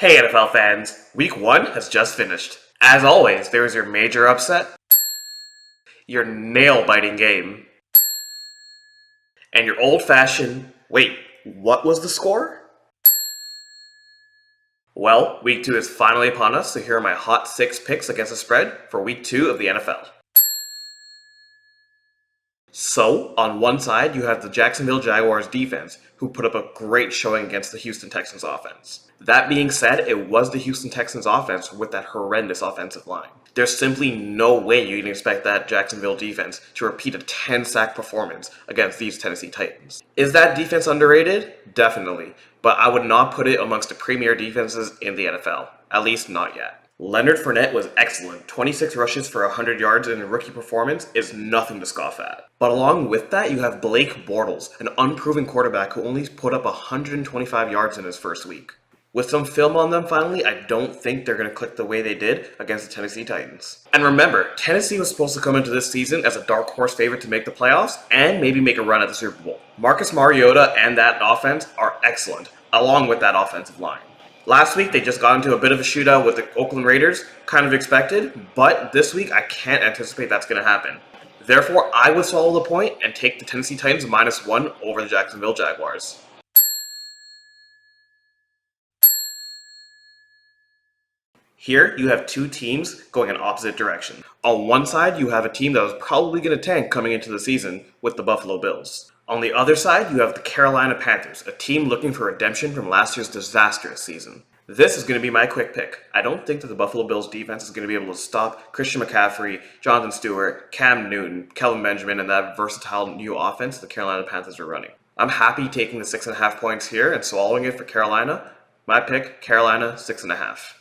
Hey NFL fans, Week 1 has just finished. As always, there is your major upset, your nail-biting game, and your old-fashioned, wait, what was the score? Well, Week 2 is finally upon us, so here are my hot 6 picks against the spread for Week 2 of the NFL. So, on one side, you have the Jacksonville Jaguars defense, who put up a great showing against the Houston Texans offense. That being said, it was the Houston Texans offense with that horrendous offensive line. There's simply no way you can expect that Jacksonville defense to repeat a 10-sack performance against these Tennessee Titans. Is that defense underrated? Definitely, but I would not put it amongst the premier defenses in the NFL, at least not yet. Leonard Fournette was excellent. 26 rushes for 100 yards in a rookie performance is nothing to scoff at. But along with that, you have Blake Bortles, an unproven quarterback who only put up 125 yards in his first week. With some film on them finally, I don't think they're going to click the way they did against the Tennessee Titans. And remember, Tennessee was supposed to come into this season as a dark horse favorite to make the playoffs and maybe make a run at the Super Bowl. Marcus Mariota and that offense are excellent, along with that offensive line. Last week, they just got into a bit of a shootout with the Oakland Raiders, kind of expected, but this week, I can't anticipate that's going to happen. Therefore, I would swallow the point and take the Tennessee Titans -1 over the Jacksonville Jaguars. Here, you have two teams going in opposite direction. On one side, you have a team that was probably going to tank coming into the season with the Buffalo Bills. On the other side, you have the Carolina Panthers, a team looking for redemption from last year's disastrous season. This is going to be my quick pick. I don't think that the Buffalo Bills defense is going to be able to stop Christian McCaffrey, Jonathan Stewart, Cam Newton, Kelvin Benjamin, and that versatile new offense the Carolina Panthers are running. I'm happy taking the 6.5 points here and swallowing it for Carolina. My pick, Carolina 6.5.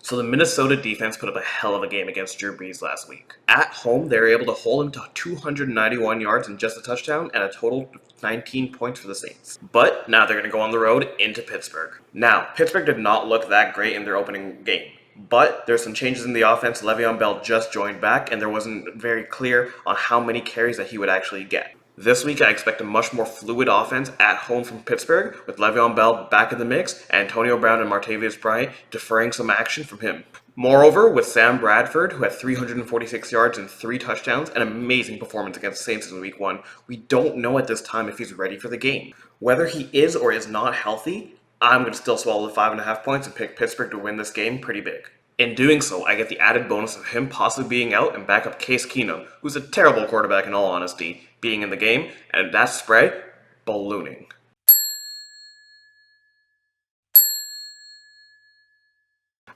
So the Minnesota defense put up a hell of a game against Drew Brees last week. At home, they were able to hold him to 291 yards and just a touchdown and a total of 19 points for the Saints. But now they're going to go on the road into Pittsburgh. Now, Pittsburgh did not look that great in their opening game. But there's some changes in the offense. Le'Veon Bell just joined back, and there wasn't very clear on how many carries that he would actually get. This week, I expect a much more fluid offense at home from Pittsburgh, with Le'Veon Bell back in the mix, and Antonio Brown and Martavis Bryant deferring some action from him. Moreover, with Sam Bradford, who had 346 yards and 3 touchdowns, an amazing performance against the Saints in Week 1, we don't know at this time if he's ready for the game. Whether he is or is not healthy, I'm going to still swallow the 5.5 points and pick Pittsburgh to win this game pretty big. In doing so, I get the added bonus of him possibly being out and back up Case Keenum, who's a terrible quarterback in all honesty, being in the game, and that spread, ballooning.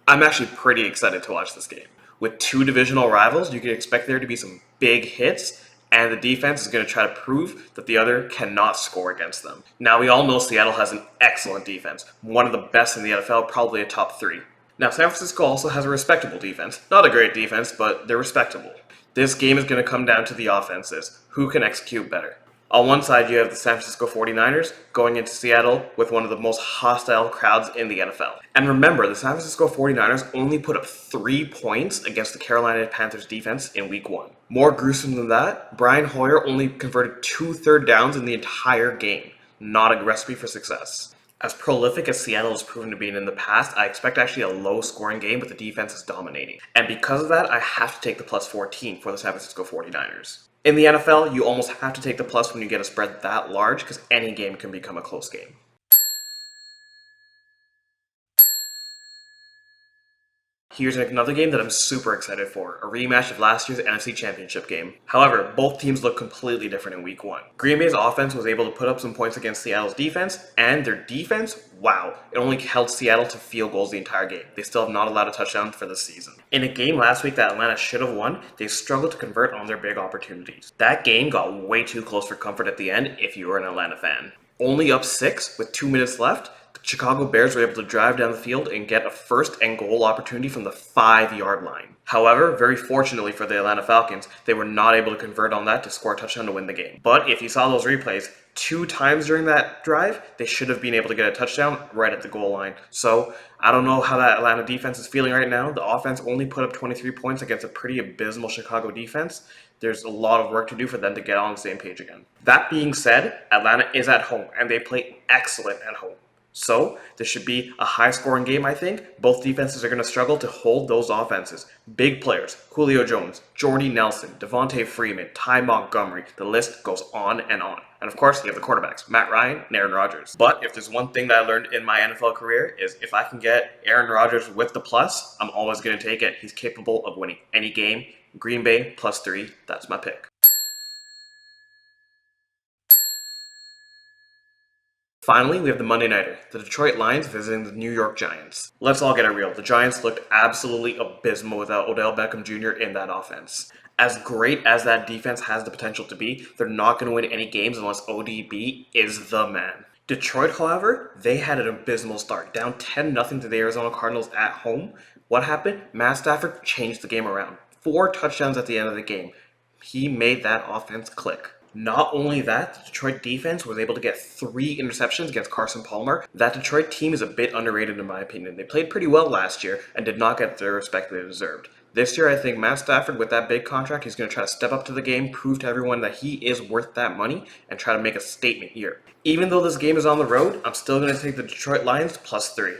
I'm actually pretty excited to watch this game. With two divisional rivals, you can expect there to be some big hits, and the defense is going to try to prove that the other cannot score against them. Now, we all know Seattle has an excellent defense, one of the best in the NFL, probably a top 3. Now, San Francisco also has a respectable defense. Not a great defense, but they're respectable. This game is going to come down to the offenses. Who can execute better? On one side, you have the San Francisco 49ers going into Seattle with one of the most hostile crowds in the NFL. And remember, the San Francisco 49ers only put up 3 points against the Carolina Panthers defense in Week 1. More gruesome than that, Brian Hoyer only converted 2 third downs in the entire game. Not a recipe for success. As prolific as Seattle has proven to be in the past, I expect actually a low-scoring game with the defense is dominating. And because of that, I have to take the +14 for the San Francisco 49ers. In the NFL, you almost have to take the plus when you get a spread that large because any game can become a close game. Here's another game that I'm super excited for, a rematch of last year's NFC Championship game. However, both teams look completely different in Week 1. Green Bay's offense was able to put up some points against Seattle's defense, and their defense, wow, it only held Seattle to field goals the entire game. They still have not allowed a touchdown for this season. In a game last week that Atlanta should have won, they struggled to convert on their big opportunities. That game got way too close for comfort at the end if you were an Atlanta fan. Only up 6 with 2 minutes left, the Chicago Bears were able to drive down the field and get a first and goal opportunity from the 5-yard line. However, very fortunately for the Atlanta Falcons, they were not able to convert on that to score a touchdown to win the game. But if you saw those replays, 2 times during that drive, they should have been able to get a touchdown right at the goal line. So, I don't know how that Atlanta defense is feeling right now. The offense only put up 23 points against a pretty abysmal Chicago defense. There's a lot of work to do for them to get on the same page again. That being said, Atlanta is at home, and they play excellent at home. So, this should be a high-scoring game, I think. Both defenses are going to struggle to hold those offenses. Big players, Julio Jones, Jordy Nelson, Devontae Freeman, Ty Montgomery, the list goes on and on. And of course, you have the quarterbacks, Matt Ryan and Aaron Rodgers. But if there's one thing that I learned in my NFL career is if I can get Aaron Rodgers with the plus, I'm always going to take it. He's capable of winning any game. Green Bay +3, that's my pick. Finally, we have the Monday Nighter, the Detroit Lions visiting the New York Giants. Let's all get it real. The Giants looked absolutely abysmal without Odell Beckham Jr. in that offense. As great as that defense has the potential to be, they're not going to win any games unless ODB is the man. Detroit, however, they had an abysmal start, down 10-0 to the Arizona Cardinals at home. What happened? Matt Stafford changed the game around. 4 touchdowns at the end of the game. He made that offense click. Not only that, the Detroit defense was able to get 3 interceptions against Carson Palmer. That Detroit team is a bit underrated in my opinion. They played pretty well last year and did not get the respect they deserved. This year, I think Matt Stafford, with that big contract, he's going to try to step up to the game, prove to everyone that he is worth that money, and try to make a statement here. Even though this game is on the road, I'm still going to take the Detroit Lions +3.